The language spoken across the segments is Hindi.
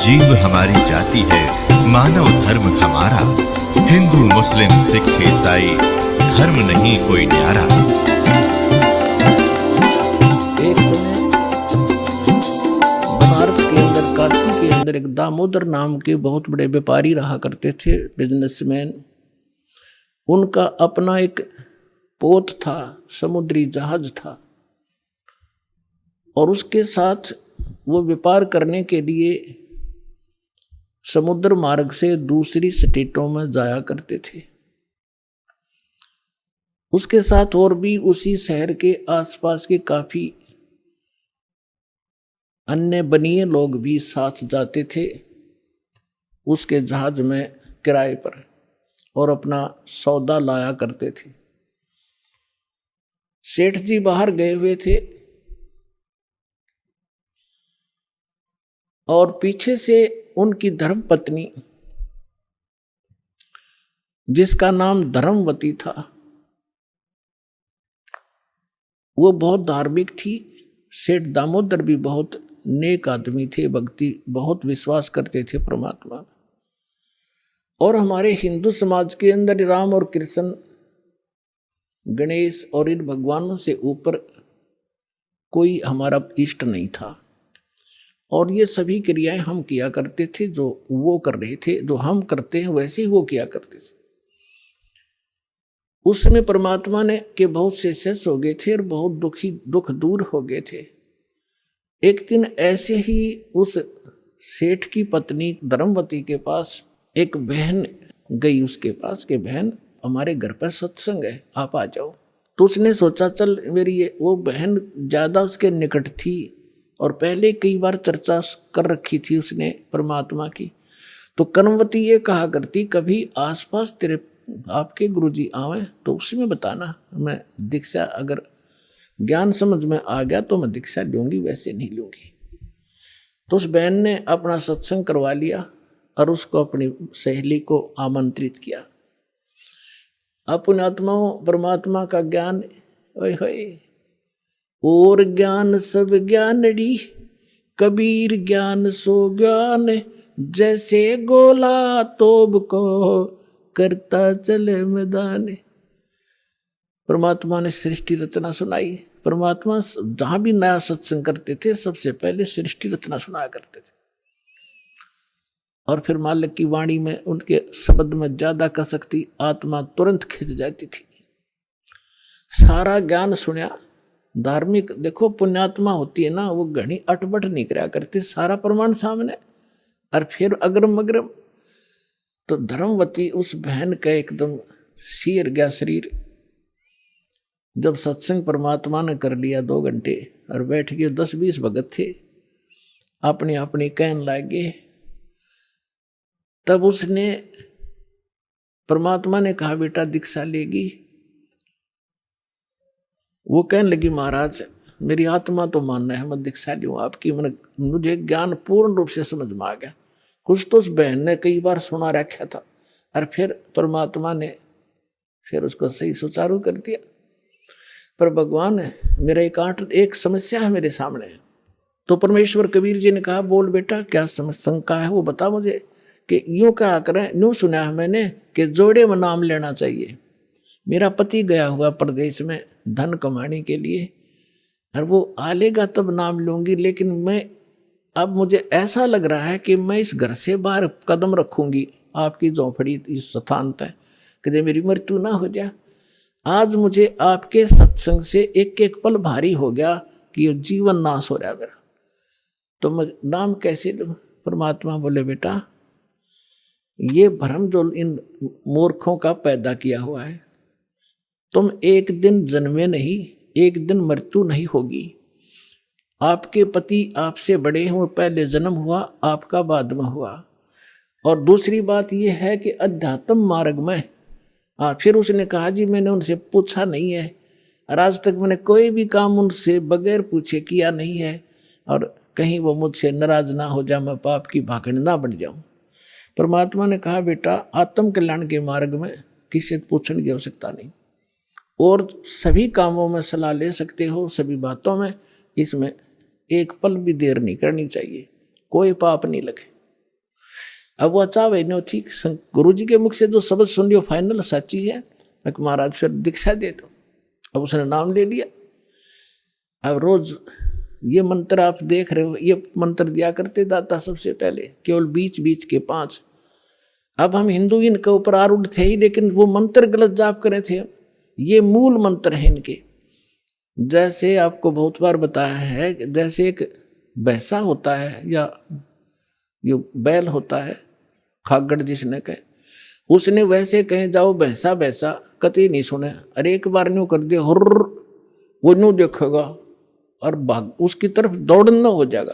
जीव हमारी जाति है, मानव धर्म हमारा। हिंदू मुस्लिम सिख ईसाई धर्म नहीं कोई न्यारा। एक समय बनारस के अंदर, काशी के अंदर एक दामोदर नाम के बहुत बड़े व्यापारी रहा करते थे, बिजनेसमैन। उनका अपना एक पोत था, समुद्री जहाज था, और उसके साथ वो व्यापार करने के लिए समुद्र मार्ग से दूसरी स्टेटों में जाया करते थे। उसके साथ और भी उसी शहर के आसपास के काफी अन्य बनिए लोग भी साथ जाते थे उसके जहाज में किराए पर, और अपना सौदा लाया करते थे। सेठ जी बाहर गए हुए थे और पीछे से उनकी धर्मपत्नी, जिसका नाम धर्मवती था, वो बहुत धार्मिक थी। सेठ दामोदर भी बहुत नेक आदमी थे, भक्ति बहुत विश्वास करते थे परमात्मा। और हमारे हिंदू समाज के अंदर राम और कृष्ण, गणेश और इन भगवानों से ऊपर कोई हमारा इष्ट नहीं था, और ये सभी क्रियाएं हम किया करते थे जो वो कर रहे थे, जो हम करते हैं वैसे ही वो किया करते थे। उस समय परमात्मा ने के बहुत से शिष्य हो गए थे और बहुत दुख दूर हो गए थे। एक दिन ऐसे ही उस सेठ की पत्नी धर्मवती के पास एक बहन गई, उसके पास के बहन हमारे घर पर सत्संग है, आप आ जाओ। तो उसने सोचा चल मेरी वो बहन ज़्यादा उसके निकट थी और पहले कई बार चर्चा कर रखी थी उसने परमात्मा की। तो कर्मवती ये कहा करती, कभी आसपास तेरे आपके गुरुजी आवे तो उसमें बताना, मैं दीक्षा अगर ज्ञान समझ में आ गया तो मैं दीक्षा लूंगी, वैसे नहीं लूंगी। तो उस बहन ने अपना सत्संग करवा लिया और उसको अपनी सहेली को आमंत्रित किया। पुण्यात्माओं, परमात्मा का ज्ञान ओए होए, और ज्ञान सब ज्ञानड़ी, कबीर ज्ञान सो ज्ञान, जैसे गोला तोब को करता चले मैदान। परमात्मा ने सृष्टि रचना सुनाई। परमात्मा जहां भी नया सत्संग करते थे सबसे पहले सृष्टि रचना सुनाया करते थे, और फिर मालिक की वाणी में उनके शब्द में ज्यादा कसकती आत्मा तुरंत खिंच जाती थी। सारा ज्ञान सुनिया। धार्मिक देखो, पुण्यात्मा होती है ना, वो घनी अटबट नहीं करा करती, सारा प्रमाण सामने, और फिर अग्रम अग्रम। तो धर्मवती उस बहन का एकदम सिर गया शरीर। जब सत्संग परमात्मा ने कर लिया 2 घंटे और बैठ गए, 10-20 भगत थे, अपनी अपनी कहन लागे। तब उसने, परमात्मा ने कहा बेटा दीक्षा लेगी। वो कहने लगी महाराज मेरी आत्मा तो मानना है मैं दीक्षा लूँ आपकी, मुझे ज्ञान पूर्ण रूप से समझ में आ गया। कुछ तो उस बहन ने कई बार सुना रखा था, और फिर परमात्मा ने फिर उसको सही सुचारू कर दिया। पर भगवान मेरा एक समस्या है मेरे सामने। तो परमेश्वर कबीर जी ने कहा बोल बेटा क्या शंका है वो बता मुझे। कि यूँ कहा करें, यूँ सुना है मैंने कि जोड़े में नाम लेना चाहिए। मेरा पति गया हुआ प्रदेश में धन कमाने के लिए, और वो आ लेगा तब नाम लूंगी, लेकिन मैं अब मुझे ऐसा लग रहा है कि मैं इस घर से बाहर कदम रखूंगी आपकी झोंपड़ी इस स्थान तक, कि मेरी मृत्यु ना हो जाए। आज मुझे आपके सत्संग से एक एक पल भारी हो गया कि ये जीवन नाश हो रहा है मेरा, तो मैं नाम कैसे लूं। परमात्मा बोले बेटा ये भ्रम जो इन मूर्खों का पैदा किया हुआ है, तुम एक दिन जन्मे नहीं, एक दिन मृत्यु नहीं होगी। आपके पति आपसे बड़े हैं, वो पहले जन्म हुआ, आपका बाद में हुआ। और दूसरी बात यह है कि अध्यात्म मार्ग में फिर उसने कहा जी मैंने उनसे पूछा नहीं है, और आज तक मैंने कोई भी काम उनसे बगैर पूछे किया नहीं है, और कहीं वो मुझसे नाराज ना हो जाए, मैं पाप की भागड़ ना बन जाऊं। परमात्मा ने कहा बेटा आत्म कल्याण के मार्ग में किसी से पूछने की आवश्यकता नहीं, और सभी कामों में सलाह ले सकते हो, सभी बातों में। इसमें एक पल भी देर नहीं करनी चाहिए, कोई पाप नहीं लगे। अब वह चावे नो ठीक गुरु जी के मुख से जो शब्द सुन लियो फाइनल सच्ची है, मैं महाराज फिर दीक्षा दे दो। अब उसने नाम ले लिया। अब रोज ये मंत्र आप देख रहे हो, ये मंत्र दिया करते दाता सबसे पहले, केवल बीच बीच के 5। अब हम हिंदू इनके ऊपर आरूढ़ थे ही, लेकिन वो मंत्र गलत जाप करे थे। ये मूल मंत्र है इनके। जैसे आपको बहुत बार बताया है, जैसे एक भैंसा होता है या जो बैल होता है, खागड़ जिसने कहे, उसने वैसे कहे जाओ भैंसा भैंसा, कतई नहीं सुने। अरे एक बार न्यू कर दिया हुर्र, वो न्यू देखेगा और भाग उसकी तरफ दौड़ना हो जाएगा।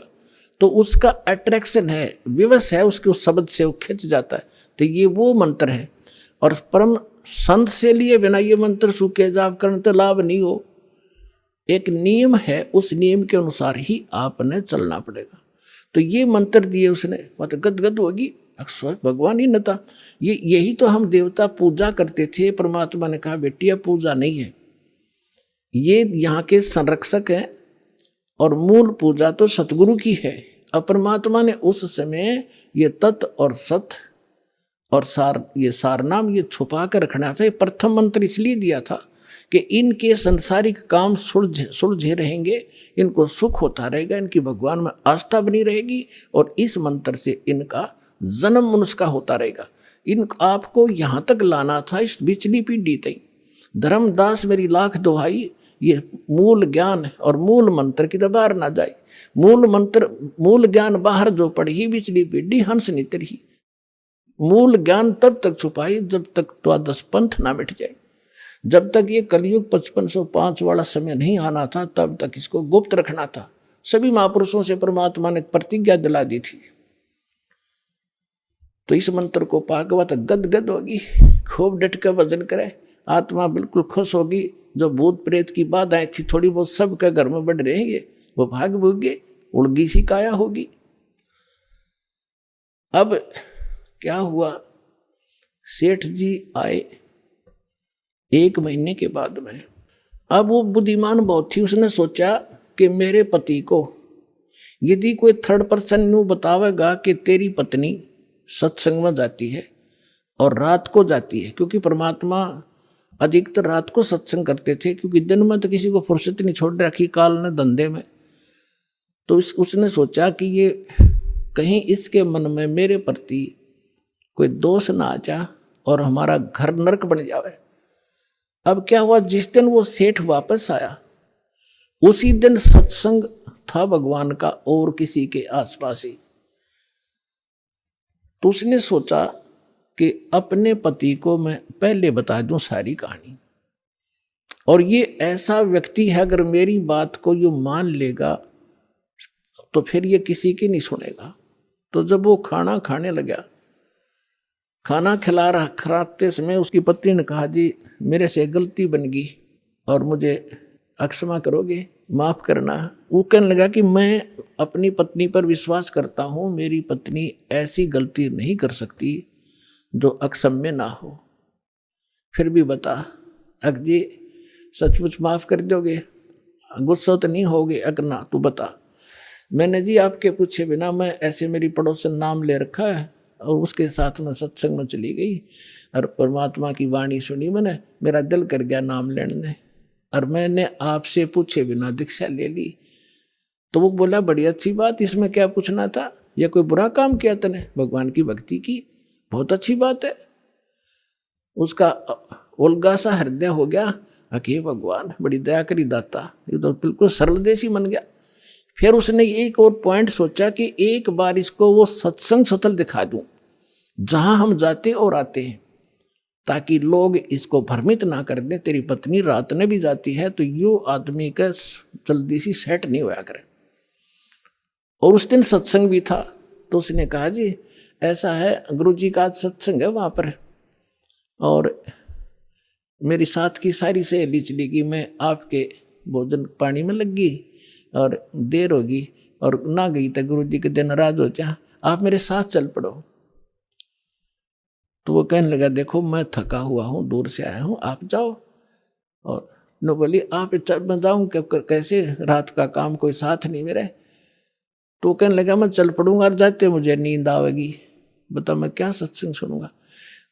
तो उसका अट्रैक्शन है, विवश है उसके उस शब्द से, वो खिंच जाता है। तो ये वो मंत्र है। और परम संत से लिए बिना ये मंत्र सूखे जाप करने तो लाभ नहीं हो। एक नियम है, उस नियम के अनुसार ही आपने चलना पड़ेगा। तो ये मंत्र दिए उसने, मतलब गदगद होगी, अक्सर भगवान ही न था। यही तो हम देवता पूजा करते थे। परमात्मा ने कहा बेटी अब पूजा नहीं है, ये यहाँ के संरक्षक हैं और मूल पूजा तो सतगुरु की है। अब परमात्मा ने उस समय ये तत् और सत और सार, ये सार नाम ये छुपा कर रखना था। ये प्रथम मंत्र इसलिए दिया था कि इनके संसारिक काम सुलझे रहेंगे, इनको सुख होता रहेगा, इनकी भगवान में आस्था बनी रहेगी और इस मंत्र से इनका जन्म मनुष्य का होता रहेगा। इन आपको यहाँ तक लाना था, इस बिचली पीढ़ी तक। धर्मदास मेरी लाख दुहाई, ये मूल ज्ञान और मूल मंत्र की तो बाहर ना जाए। मूल मंत्र मूल ज्ञान बाहर जो पढ़ी बिचली पीढ़ी हंस नितर ही। मूल ज्ञान तब तक छुपाई जब तक द्वादश पंथ ना मिट जाए। जब तक ये कलयुग 5505 वाला समय नहीं आना था, तब तक इसको गुप्त रखना था। सभी महापुरुषों से परमात्मा ने प्रतिज्ञा दिला दी थी। तो इस मंत्र को पाकवा तो गदगद होगी, खूब डट कर भजन करे, आत्मा बिल्कुल खुश होगी। जो भूत प्रेत की बाधाएं थी थोड़ी बहुत सबके घर में बढ़ रहेंगे, वो भाग भूगे, उड़गी सी काया होगी। अब क्या हुआ, सेठ जी आए 1 महीने के बाद में। अब वो बुद्धिमान बहुत थी, उसने सोचा कि मेरे पति को यदि कोई थर्ड पर्सन न्यू बतावेगा कि तेरी पत्नी सत्संग में जाती है और रात को जाती है, क्योंकि परमात्मा अधिकतर रात को सत्संग करते थे, क्योंकि दिन में तो किसी को फुर्सत नहीं छोड़ रखी काल ने धंधे में। तो उसने सोचा कि ये कहीं इसके मन में मेरे प्रति कोई दोष ना आ जा और हमारा घर नरक बन जावे। अब क्या हुआ, जिस दिन वो सेठ वापस आया उसी दिन सत्संग था भगवान का और किसी के आसपास ही। तो उसने सोचा कि अपने पति को मैं पहले बता दूं सारी कहानी, और ये ऐसा व्यक्ति है अगर मेरी बात को यूं मान लेगा तो फिर ये किसी की नहीं सुनेगा। तो जब वो खाना खाने लगा, खाना खिलाते समय उसकी पत्नी ने कहा जी मेरे से गलती बन गई और मुझे क्षमा करोगे, माफ करना। वो कहने लगा कि मैं अपनी पत्नी पर विश्वास करता हूँ, मेरी पत्नी ऐसी गलती नहीं कर सकती जो अक्षम्य ना हो। फिर भी बता अक जी सचमुच माफ कर दोगे, गुस्सा तो नहीं होगे? अगर ना तू बता। मैंने जी आपके पूछे बिना, मैं ऐसे मेरी पड़ोसन नाम ले रखा है और उसके साथ में सत्संग में चली गई और परमात्मा की वाणी सुनी मैंने, मेरा दिल कर गया नाम लेने, और मैंने आपसे पूछे बिना दीक्षा ले ली। तो वो बोला बड़ी अच्छी बात, इसमें क्या पूछना था, या कोई बुरा काम किया तूने? भगवान की भक्ति की, बहुत अच्छी बात है। उसका उलगा सा हृदय हो गया, अके भगवान बड़ी दया करी दाता, ये तो बिल्कुल सरल देसी बन गया। फिर उसने एक और पॉइंट सोचा कि एक बार इसको वो सत्संग स्थल दिखा दूं जहां हम जाते और आते हैं, ताकि लोग इसको भ्रमित ना कर दें तेरी पत्नी रात में भी जाती है, तो यो आदमी का जल्दी सी सेट नहीं होया करे। और उस दिन सत्संग भी था। तो उसने कहा जी ऐसा है, गुरुजी का आज सत्संग है वहां पर, और मेरी साथ की सारी सहेली चली गई, मैं आपके भोजन पानी में लग गई और देर होगी और ना गई तो गुरुजी के दिन नाराज हो जा, आप मेरे साथ चल पड़ो। तो वो कहने लगा देखो मैं थका हुआ हूँ, दूर से आया हूँ, आप जाओ। और नो बोली आप मैं जाऊँ कैसे, रात का काम कोई साथ नहीं मेरे। तो कहने लगा मैं चल पड़ूंगा और जाते मुझे नींद आवेगी। बता मैं क्या सत्संग सुनूंगा।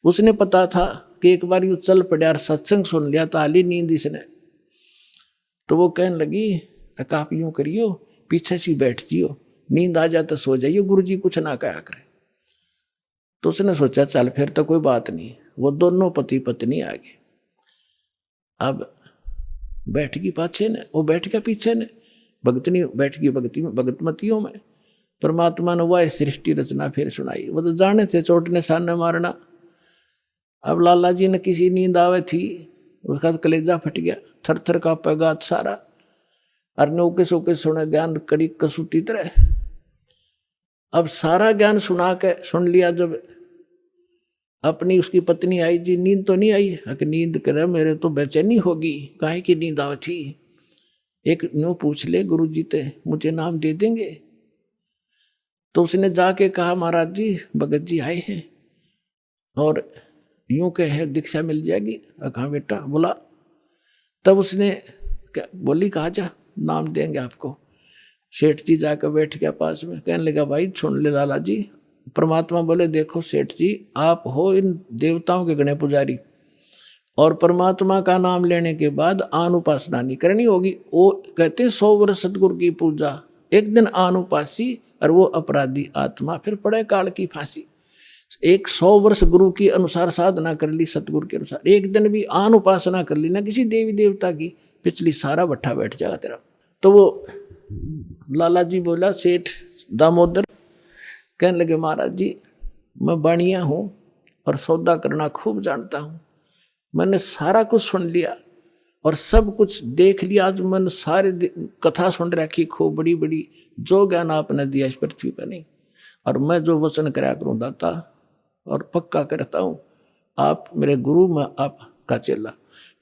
उसने पता था कि एक बार यूँ चल पड़ा और सत्संग सुन लिया तो आली नींद इसने। तो वो कहने लगी आप यूँ करियो, पीछे से बैठ जियो, नींद आ जाए तो सो जाइयो, गुरुजी कुछ ना कहा करे। तो उसने सोचा चल फिर तो कोई बात नहीं। वो दोनों पति पत्नी आ गए। अब बैठ गई पाछे ने, वो बैठ गया पीछे ने, भगतनी बैठ गई भगतमतियों में। परमात्मा ने वह सृष्टि रचना फिर सुनाई। वो तो जाने थे चोट ने सामने मारना। अब लाला जी ने किसी नींद आवे थी, उसका कलेजा फट गया, थर थर कांपे गात सारा। और नौके सोके सुने ज्ञान कड़ी कसूती तरह। अब सारा ज्ञान सुना के सुन लिया। जब अपनी उसकी पत्नी आई, जी नींद तो नहीं आई? कि नींद करे मेरे तो बेचैनी होगी, काहे की नींद आवे थी? एक न्यू पूछ ले गुरुजी ते मुझे नाम दे देंगे। तो उसने जाके कहा महाराज जी भगत जी आए हैं और यूं कहे दीक्षा मिल जाएगी। कहा बेटा बोला। तब उसने क्या बोली, कहा जा नाम देंगे आपको। सेठ जी जाकर बैठ गया पास में, कहने लगा भाई सुन ले लाला जी। परमात्मा बोले देखो सेठ जी, आप हो इन देवताओं के गणे पुजारी और परमात्मा का नाम लेने के बाद आन उपासना नहीं करनी होगी। वो कहते 100 वर्ष सतगुरु की पूजा, एक दिन आन उपासी और वो अपराधी आत्मा फिर पड़े काल की फांसी। 100 वर्ष गुरु की अनुसार साधना कर ली, सतगुरु के अनुसार, एक दिन भी आन उपासना कर ली ना किसी देवी देवता की, पिछली सारा भट्ठा बैठ जाएगा तेरा। तो वो लाला जी बोला सेठ दामोदर, कहने लगे महाराज जी मैं बाणिया हूँ और सौदा करना खूब जानता हूँ। मैंने सारा कुछ सुन लिया और सब कुछ देख लिया। आज मैंने सारे कथा सुन रखी खूब बड़ी बड़ी, जो ज्ञान आपने दिया इस पृथ्वी पर नहीं। और मैं जो वचन कराया करूँ दाता और पक्का करता हूँ, आप मेरे गुरु, मैं आपका चेला।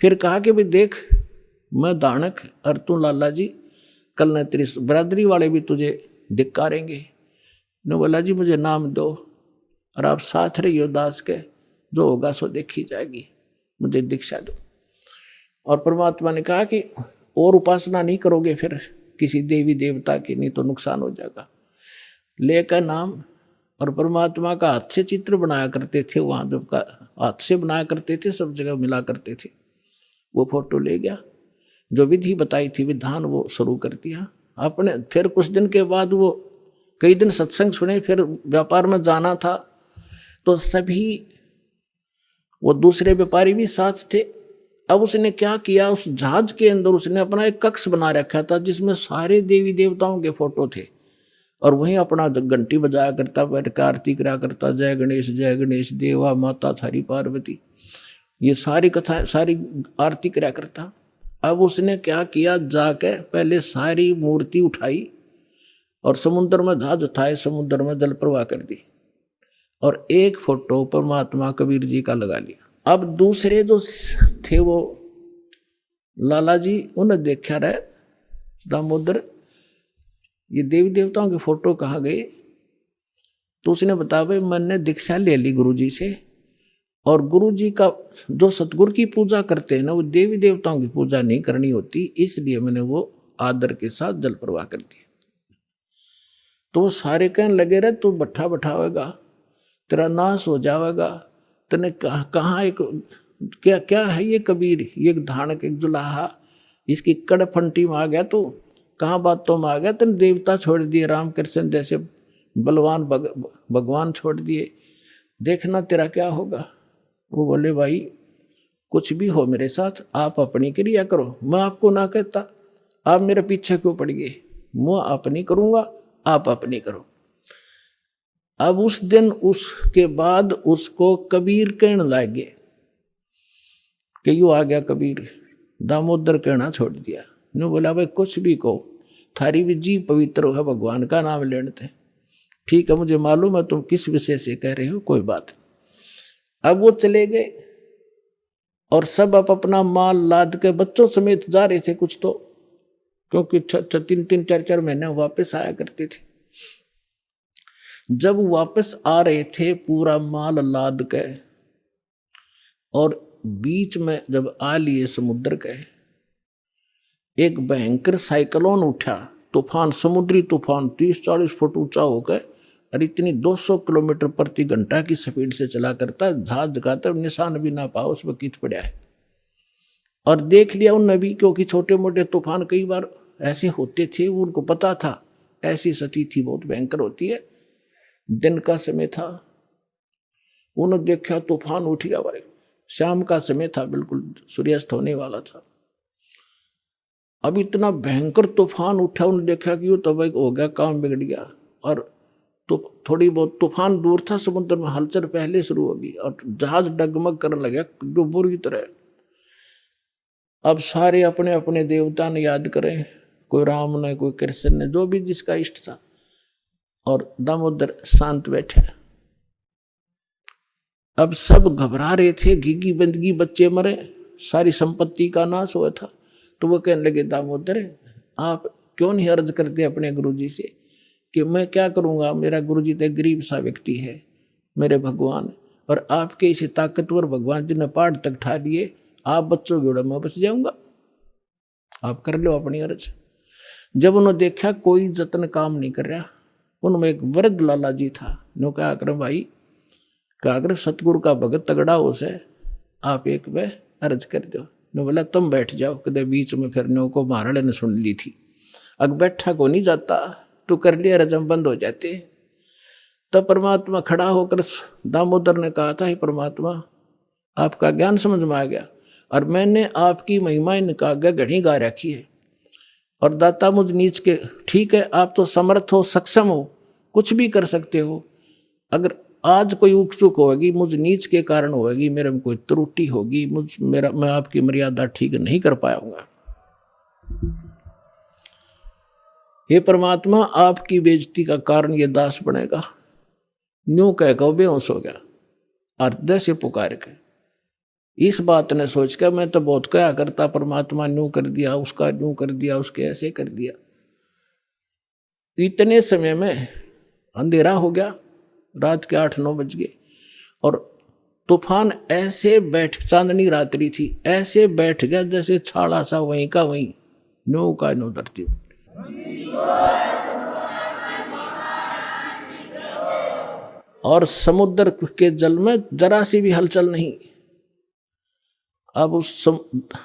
फिर कहा कि भाई देख मैं दानक और तू लाला जी, कल न तेरी बरादरी वाले भी तुझे धिक्कारेंगे। ने बोला जी मुझे नाम दो और आप साथ रहियो दास के, जो होगा सो देखी जाएगी, मुझे दीक्षा दो। और परमात्मा ने कहा कि और उपासना नहीं करोगे फिर किसी देवी देवता की, नहीं तो नुकसान हो जाएगा। लेकर नाम और परमात्मा का हाथ से चित्र बनाया करते थे, वहाँ जब का हाथ से बनाया करते थे, सब जगह मिला करते थे। वो फोटो ले गया, जो विधि बताई थी विधान वो शुरू कर दिया आपने। फिर कुछ दिन के बाद वो कई दिन सत्संग सुने, फिर व्यापार में जाना था तो सभी वो दूसरे व्यापारी भी साथ थे। अब उसने क्या किया, उस जहाज के अंदर उसने अपना एक कक्ष बना रखा था जिसमें सारे देवी देवताओं के फोटो थे और वहीं अपना घंटी बजाया करता, बैठ कर आरती करा करता, जय गणेश देवा माता थारी पार्वती, ये सारी कथा सारी आरती करा करता। अब उसने क्या किया, जाके पहले सारी मूर्ति उठाई और समुद्र में जहाज उठाए, समुद्र में जल प्रवाह कर दी और एक फोटो परमात्मा कबीर जी का लगा लिया। अब दूसरे जो थे वो लाला जी, उन्हें देखा रहे दामोदर ये देवी देवताओं के फोटो कहाँ गए। तो उसने बताया भाई मैंने दीक्षा ले ली गुरुजी से, और गुरुजी का जो सतगुरु की पूजा करते हैं ना, वो देवी देवताओं की पूजा नहीं करनी होती, इसलिए मैंने वो आदर के साथ जल प्रवाह कर दिया। तो वो सारे कहने लगे रहे तू बट्ठा बैठावेगा, तेरा नाश हो जाएगा, तने कहाँ एक क्या क्या है ये कबीर, ये धानक एक दुल्हा, इसकी कड़फंटी में आ गया तू, कहाँ बातों में आ गया, तेने देवता छोड़ दिए, रामकृष्ण जैसे बलवान भगवान छोड़ दिए, देखना तेरा क्या होगा। वो बोले भाई कुछ भी हो मेरे साथ, आप अपनी क्रिया करो, मैं आपको ना कहता, आप मेरे पीछे क्यों पड़ गए, मैं अपनी करूँगा, आप अपनी करो। अब उस दिन उसके बाद उसको कबीर कहने लगे कि यू आ गया कबीर, दामोदर कहना छोड़ दिया। ने बोला भाई कुछ भी कहो, थारी भी जी पवित्र है, भगवान का नाम लेने थे, ठीक है मुझे मालूम है तुम किस विषय से कह रहे हो, कोई बात नहीं। अब वो चले गए और सब अपना माल लाद के बच्चों समेत जा रहे थे कुछ तो, क्योंकि 3-3 4-4 महीने वापस आया करते थे। जब वापस आ रहे थे पूरा माल लाद के और बीच में जब आ लिए समुद्र के, एक भयंकर साइक्लोन उठा, तूफान, समुद्री तूफान 30-40 फुट ऊंचा होकर और इतनी 200 किलोमीटर प्रति घंटा की स्पीड से चला करता, जहाज का तब निशान भी ना पाओ उस वक्त पड़ा है। और देख लिया उन नबी, क्योंकि छोटे मोटे तूफान कई बार ऐसे होते थे, उनको पता था ऐसी स्थिति बहुत भयंकर होती है। दिन का समय था, उन्होंने देखा तूफान उठ गया भाई, शाम का समय था, बिल्कुल सूर्यास्त होने वाला था। अब इतना भयंकर तूफान उठा, उन्होंने देखा कि वो तो भाई हो गया, काम बिगड़ गया। और तो थोड़ी बहुत तूफान दूर था, समुद्र में हलचल पहले शुरू होगी और जहाज डगमग करने लगा जो बुरी तरह। अब सारे अपने अपने देवता ने याद करें, कोई राम ने, कोई कृष्ण ने, जो भी जिसका इष्ट था, और दामोदर शांत बैठे। अब सब घबरा रहे थे, घिघी बंदगी, बच्चे मरे, सारी संपत्ति का नाश हुआ था। तो वो कहने लगे, दामोदर आप क्यों नहीं अर्ज करते अपने गुरुजी से कि मैं क्या करूंगा, मेरा गुरुजी तो गरीब सा व्यक्ति है, मेरे भगवान, और आपके इसे ताकतवर भगवान जी ने पहाड़ तक ठा लिए, आप बच्चों के उड़ा मैं बच जाऊंगा, आप कर लो अपनी अर्ज। जब उन्होंने देखा कोई जतन काम नहीं कर रहा, उनमें एक वृद्ध लाला जी था, नो क्या कर भाई, क्या अगर सतगुरु का भगत तगड़ा हो से आप एक वे अर्ज कर दो। ने बोला तुम बैठ जाओ, कदे बीच में फिर नो को महाराज ने सुन ली थी, अग बैठा को नहीं जाता, तो कर लिया रजम बंद हो जाते। तब परमात्मा खड़ा होकर दामोदर ने कहा था, परमात्मा आपका ज्ञान समझ में आ गया, और मैंने आपकी महिमा इनका घड़ी गा रखी है, और दाता मुझ नीच के, ठीक है आप तो समर्थ हो, सक्षम हो, कुछ भी कर सकते हो, अगर आज कोई उक चुक होगी मुझ नीच के कारण होगी, मेरे में कोई त्रुटि होगी, मैं आपकी मर्यादा ठीक नहीं कर पाऊंगा, हे परमात्मा आपकी बेइज्जती का कारण ये दास बनेगा। न्यू कह के बेहोश हो गया, हृदय से पुकार के इस बात ने सोच कर मैं तो बहुत क्या करता, परमात्मा न्यू कर दिया, उसका न्यू कर दिया, उसके ऐसे कर दिया। इतने समय में अंधेरा हो गया, रात के 8-9 बज गए, और तूफान ऐसे चांदनी रात्रि थी, ऐसे बैठ गया जैसे छाड़ा सा वहीं का वहीं, नो का नो धरती। और समुद्र के जल में जरा सी भी हलचल नहीं। अब उस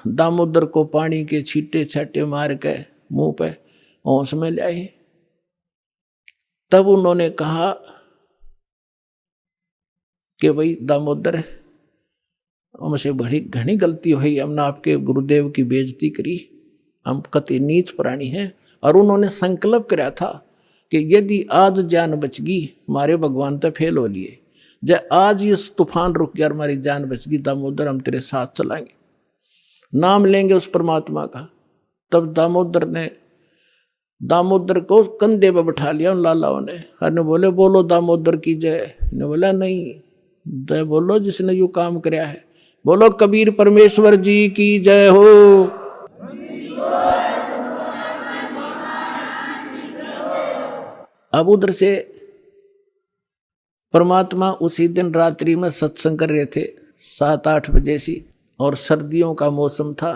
दामोदर को पानी के छींटे छाटे मार के मुंह पे होश में ले आए। तब उन्होंने कहा कि भाई दामोदर हमसे बड़ी घनी गलती हुई, हमने आपके गुरुदेव की बेइज्जती करी, हम कति नीच प्राणी हैं। और उन्होंने संकल्प कराया था कि यदि आज जान बच गई, हमारे भगवान तो फेल हो लिए, जब आज इस तूफान रुक गया, हमारी जान बच गई, दामोदर हम तेरे साथ चलाएंगे, नाम लेंगे उस परमात्मा का। तब दामोदर को कंधे पे बैठा लिया उन लालाओं ने, और बोले बोलो दामोदर की जय। ने बोला नहीं, जय बोलो जिसने यू काम कराया है, बोलो कबीर परमेश्वर जी की जय हो। अब उधर से परमात्मा उसी दिन रात्रि में सत्संग कर रहे थे 7-8 बजे सी, और सर्दियों का मौसम था।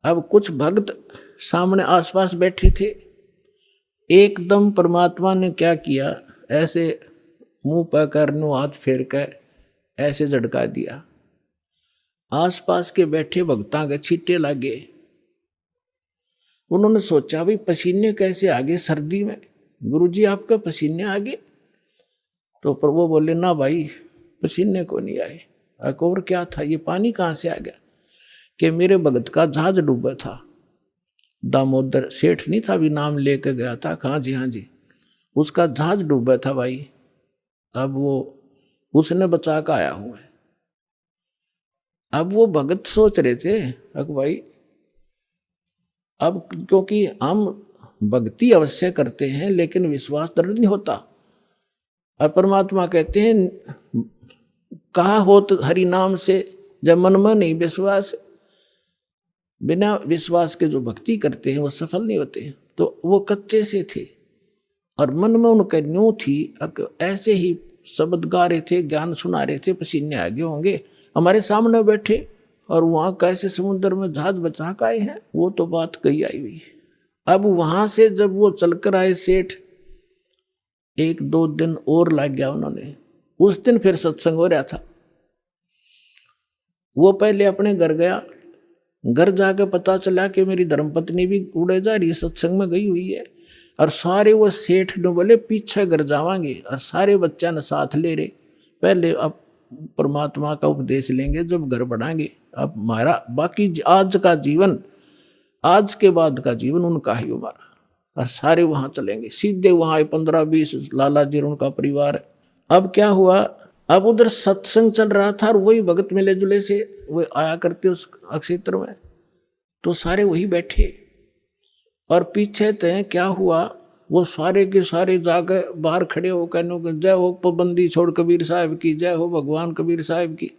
अब कुछ भक्त सामने आसपास बैठे थे, एकदम परमात्मा ने क्या किया, ऐसे मुंह पर करनो हाथ फेर कर ऐसे झटका दिया, आसपास के बैठे भक्तां के छींटे लागे। उन्होंने सोचा भाई पसीने कैसे आगे सर्दी में, गुरुजी आपका पसीने आगे? तो प्रभु बोले ना भाई पसीने को नहीं आए। और क्या था, ये पानी कहाँ से आ गया? कि मेरे भगत का जहाज डूबा था, दामोदर सेठ नहीं था, अभी नाम लेके गया था, हाँ जी, उसका जहाज डूबा था भाई, अब वो उसने बचा कर आया हूं। अब वो भगत सोच रहे थे अब भाई, अब क्योंकि हम भक्ति अवश्य करते हैं लेकिन विश्वास दृढ़ नहीं होता, और परमात्मा कहते हैं कहा हो तो हरि नाम से, जब मन में नहीं विश्वास, बिना विश्वास के जो भक्ति करते हैं वो सफल नहीं होते। तो वो कच्चे से थे और मन में उनका न्यू थी, ऐसे ही शब्द गा रहे थे, ज्ञान सुना रहे थे, पसीने आगे होंगे, हमारे सामने बैठे और वहां कैसे समुद्र में जहाज बचा के आए हैं, वो तो बात कही आई हुई। अब वहां से जब वो चलकर आए सेठ, 1-2 दिन और लग गया उन्होंने। उस दिन फिर सत्संग हो रहा था। वो पहले अपने घर गया, घर जाके पता चला कि मेरी धर्मपत्नी भी उड़े जा रही सत्संग में गई हुई है। और सारे वो सेठ ने बोले पीछे घर जावांगे, और सारे बच्चा ने साथ ले रहे। पहले अब परमात्मा का उपदेश लेंगे, जब घर बढ़ाएंगे। अब हमारा बाकी आज का जीवन, आज के बाद का जीवन उनका ही हमारा। और सारे वहां चलेंगे, सीधे वहां 15-20 लाला जी और उनका परिवार है। अब क्या हुआ, अब उधर सत्संग चल रहा था और वही भगत मिले जुले से वो आया करते उस क्षेत्र में, तो सारे वही बैठे। और पीछे तय क्या हुआ, वो सारे के सारे जाकर बाहर खड़े हो कहने जय हो पाबंदी छोड़ कबीर साहब की, जय हो भगवान कबीर साहब की।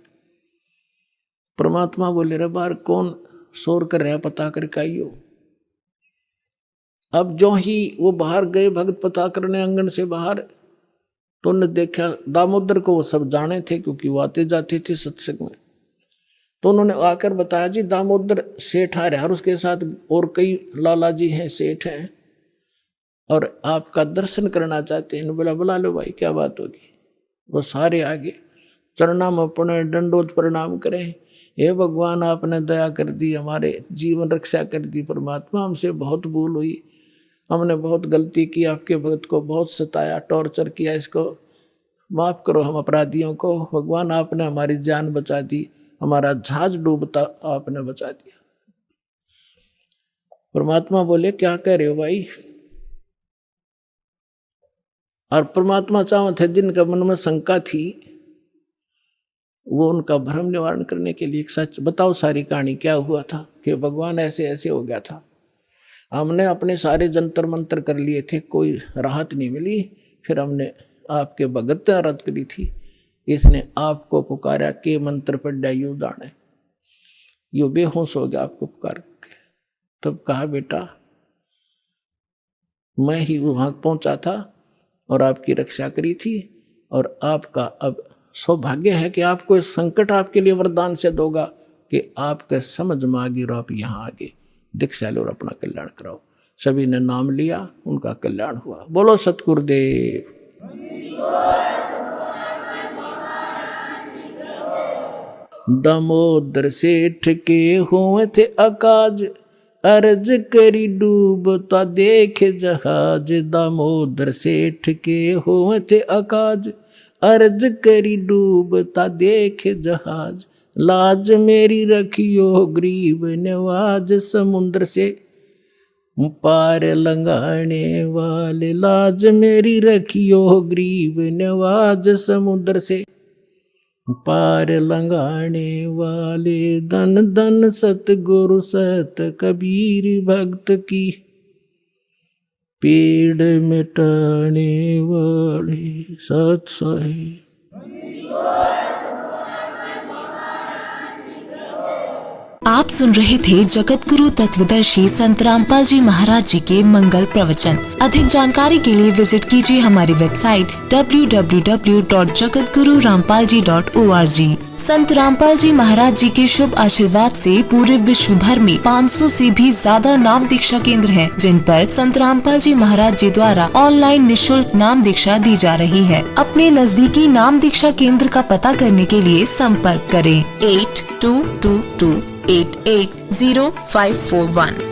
परमात्मा बोले रे बाहर कौन शोर कर रहा, पता करके आइयो। अब जो ही वो बाहर गए भगत पता करने आंगन से बाहर, तो उन्होंने देखा दामोदर को। वो सब जाने थे क्योंकि वो आते जाते थे सत्संग में। तो उन्होंने आकर बताया जी दामोदर सेठ आ रहा है और उसके साथ और कई लाला जी हैं, सेठ हैं, और आपका दर्शन करना चाहते हैं। बोला बुला लो भाई, क्या बात होगी। वो सारे आगे चरणा में अपने दंडोत प्रणाम करें। हे भगवान आपने दया कर दी, हमारे जीवन रक्षा कर दी। परमात्मा हमसे बहुत भूल हुई, हमने बहुत गलती की, आपके भक्त को बहुत सताया, टॉर्चर किया, इसको माफ़ करो हम अपराधियों को। भगवान आपने हमारी जान बचा दी, हमारा जहाज डूबता आपने बचा दिया। परमात्मा बोले क्या कह रहे हो भाई। और परमात्मा चाहते थे जिनका मन में शंका थी, वो उनका भ्रम निवारण करने के लिए सच बताओ सारी कहानी क्या हुआ था, कि भगवान ऐसे ऐसे हो गया था। हमने अपने सारे जंतर मंतर कर लिए थे, कोई राहत नहीं मिली। फिर हमने आपके भगत आराध करी थी, इसने आपको पुकारा के मंत्र पढ़ा यू दाने, यू बेहोश हो गया आपको पुकार के। तब कहा बेटा मैं ही वहां पहुंचा था और आपकी रक्षा करी थी, और आपका अब सौभाग्य है कि आपको इस संकट आपके लिए वरदान से दोगा कि आपके समझ में आगे और आप यहाँ आगे दीक्षा लो और अपना कल्याण कराओ। सभी ने नाम लिया, उनका कल्याण हुआ। बोलो सतगुरुदेव। दामोदर सेठ के हुए थे अकाज, अर्ज करी डूबता देखे जहाज। दामोदर सेठ के हुए थे अकाज, अर्ज करी डूबता देखे जहाज। लाज मेरी रखियो गरीब नवाज, समुद्र से पार लंघाने वाले। लाज मेरी रखियो गरीब नवाज, समुद्र से पार लंघाने वाले। धन धन सतगुरु सत कबीर भक्त की, पेड़ मिटाने वाले सत साहिब। आप सुन रहे थे जगत गुरु तत्वदर्शी संत रामपाल जी महाराज जी के मंगल प्रवचन। अधिक जानकारी के लिए विजिट कीजिए हमारी वेबसाइट www.jagatgururampalji.org। संत रामपाल जी महाराज जी के शुभ आशीर्वाद से पूरे विश्व भर में 500 से भी ज्यादा नाम दीक्षा केंद्र हैं, जिन पर संत रामपाल जी महाराज जी द्वारा ऑनलाइन निशुल्क नाम दीक्षा दी जा रही है। अपने नजदीकी नाम दीक्षा केंद्र का पता करने के लिए संपर्क करें 8222880541।